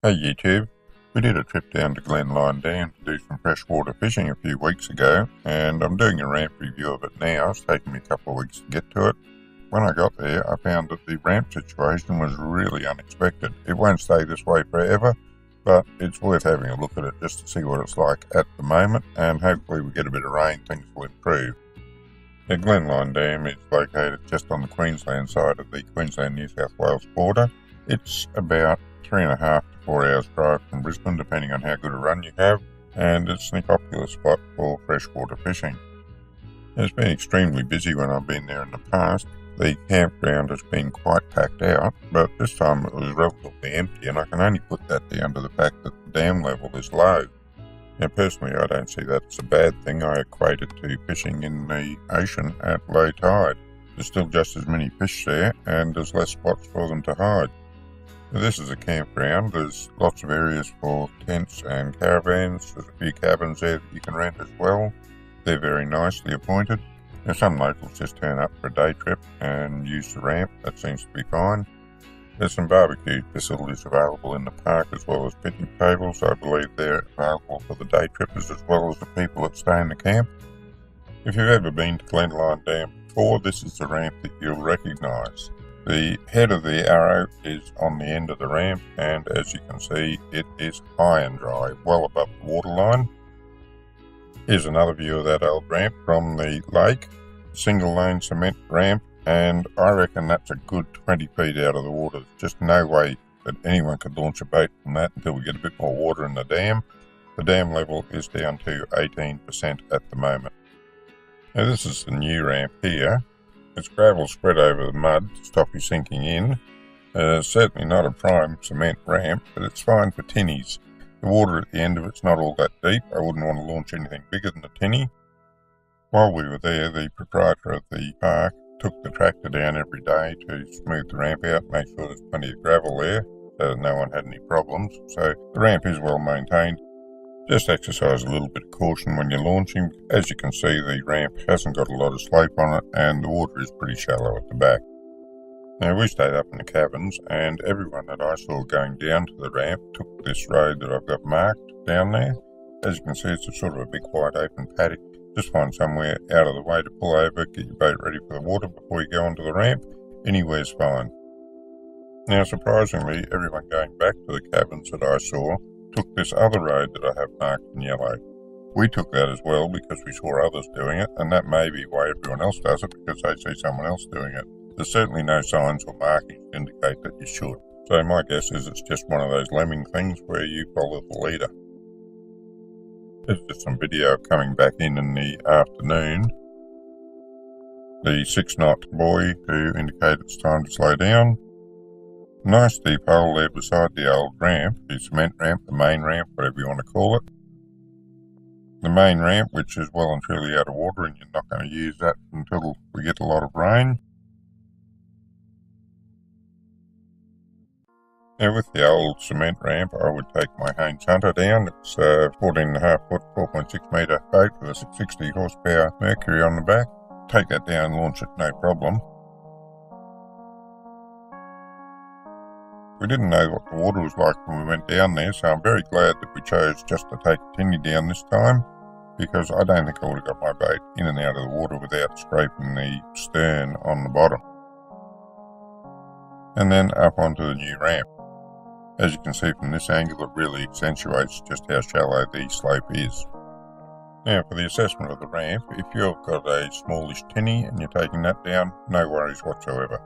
Hey YouTube, we did a trip down to Glenlyon Dam to do some freshwater fishing a few weeks ago, and I'm doing a ramp review of it now. It's taken me a couple of weeks to get to it. When I got there, I found that the ramp situation was really unexpected. It won't stay this way forever, but it's worth having a look at it just to see what it's like at the moment, and hopefully we get a bit of rain, things will improve. The Glenlyon Dam is located just on the Queensland side of the Queensland-New South Wales border. It's about 3.5 to 4 hours drive from Brisbane, depending on how good a run you have, and it's a popular spot for freshwater fishing. It's been extremely busy when I've been there in the past. The campground has been quite packed out, but this time it was relatively empty, and I can only put that down to the fact that the dam level is low. Now personally, I don't see that as a bad thing. I equate it to fishing in the ocean at low tide. There's still just as many fish there, and there's less spots for them to hide. This is a campground. There's lots of areas for tents and caravans. There's a few cabins there that you can rent as well. They're very nicely appointed. Now, some locals just turn up for a day trip and use the ramp. That seems to be fine. There's some barbecue facilities available in the park as well as picnic tables. I believe they're available for the day trippers as well as the people that stay in the camp. If you've ever been to Glenlyon Dam before, this is the ramp that you'll recognise. The head of the arrow is on the end of the ramp, and as you can see, it is high and dry, well above the waterline. Here's another view of that old ramp from the lake. Single lane cement ramp, and I reckon that's a good 20 feet out of the water. There's just no way that anyone could launch a boat from that until we get a bit more water in the dam. The dam level is down to 18% at the moment. Now this is the new ramp here. It's gravel spread over the mud to stop you sinking in. It's certainly not a prime cement ramp, but it's fine for tinnies. The water at the end of it's not all that deep. I wouldn't want to launch anything bigger than a tinny. While we were there, the proprietor of the park took the tractor down every day to smooth the ramp out, make sure there's plenty of gravel there, so that no one had any problems. So the ramp is well maintained. Just exercise a little bit of caution when you're launching. As you can see, the ramp hasn't got a lot of slope on it, and the water is pretty shallow at the back. Now, we stayed up in the cabins, and everyone that I saw going down to the ramp took this road that I've got marked down there. As you can see, it's a sort of a big wide open paddock. Just find somewhere out of the way to pull over, get your boat ready for the water before you go onto the ramp. Anywhere's fine. Now, surprisingly, everyone going back to the cabins that I saw took this other road that I have marked in yellow. We took that as well because we saw others doing it, and that may be why everyone else does it, because they see someone else doing it. There's certainly no signs or markings to indicate that you should. So my guess is it's just one of those lemming things where you follow the leader. There's just some video coming back in the afternoon. The 6-knot buoy to indicate it's time to slow down. Nice deep hole there beside the old ramp, the cement ramp, the main ramp, whatever you want to call it. The main ramp, which is well and truly out of water, and you're not going to use that until we get a lot of rain. Now with the old cement ramp, I would take my Haynes Hunter down. It's a 14.5 foot, 4.6 metre boat with a 60 horsepower Mercury on the back. Take that down, launch it, no problem. We didn't know what the water was like when we went down there, so I'm very glad that we chose just to take a tinny down this time, because I don't think I would have got my boat in and out of the water without scraping the stern on the bottom. And then up onto the new ramp. As you can see from this angle, it really accentuates just how shallow the slope is. Now for the assessment of the ramp, if you've got a smallish tinny and you're taking that down, no worries whatsoever.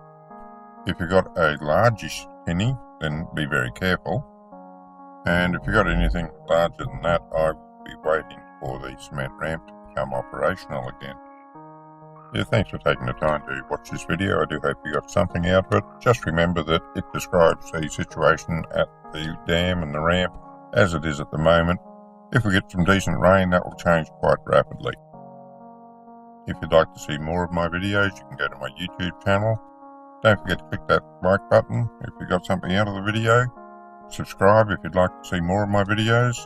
If you've got a largish tinny, then be very careful. And if you've got anything larger than that, I will be waiting for the cement ramp to become operational again. Yeah, thanks for taking the time to watch this video. I do hope you got something out of it. Just remember that it describes the situation at the dam and the ramp as it is at the moment. If we get some decent rain, that will change quite rapidly. If you'd like to see more of my videos, you can go to my YouTube channel. Don't forget to click that like button if you got something out of the video. Subscribe if you'd like to see more of my videos.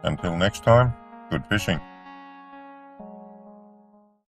Until next time, good fishing.